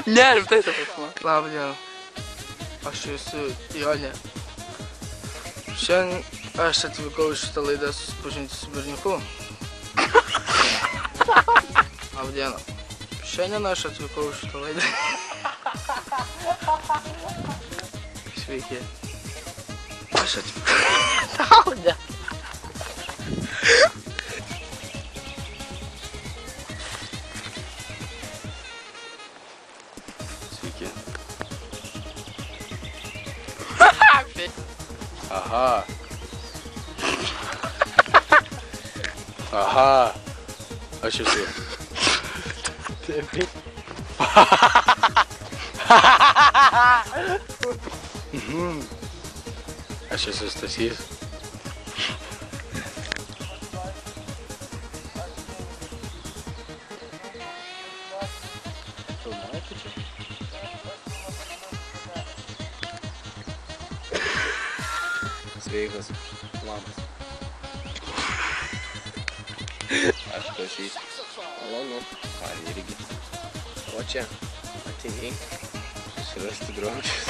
Ne, rimtai ta prasme. Labą dieną. Aš esu Jonė. Šiandien aš atvykau į šitą laidą susipažinti su berniuku. Labą dieną. Šiandien aš atvykau į šitą laidą. Sveiki. Aš atvykau. Tau ne. Sveiki. Aha. Aha. Aš esu. Aš esu Stasys. Sveikas, labas. Aš Stasys. Malonu. Man irgi. O čia atėjai susirasti draudžius.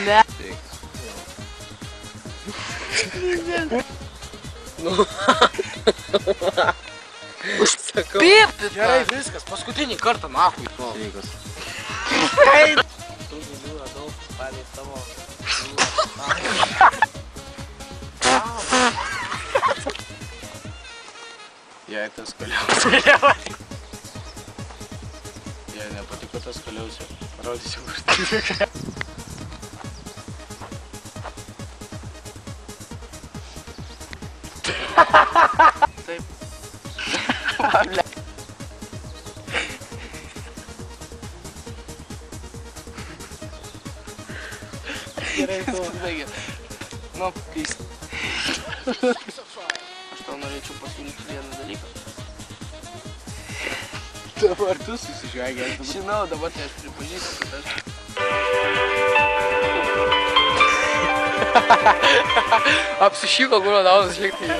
Ne. Sveikas. Sakau. Pip! Gerai, viskas. Paskutinį kartą, nahui. Sveikas. Tu gilių radau palei tavo... Jei tas kaliausia. Jei nepatiko tas kaliausia, parodysiu už tai. Taip. Gerai, tu. Nu, keist. Aš tau norėčiau pasiūlyti vieną dalyką. Dabar tu susižvegęs. Žinau, dabar tai aš pripažįstu, kad aš... Apsišyko, kur naudas šiek tiek.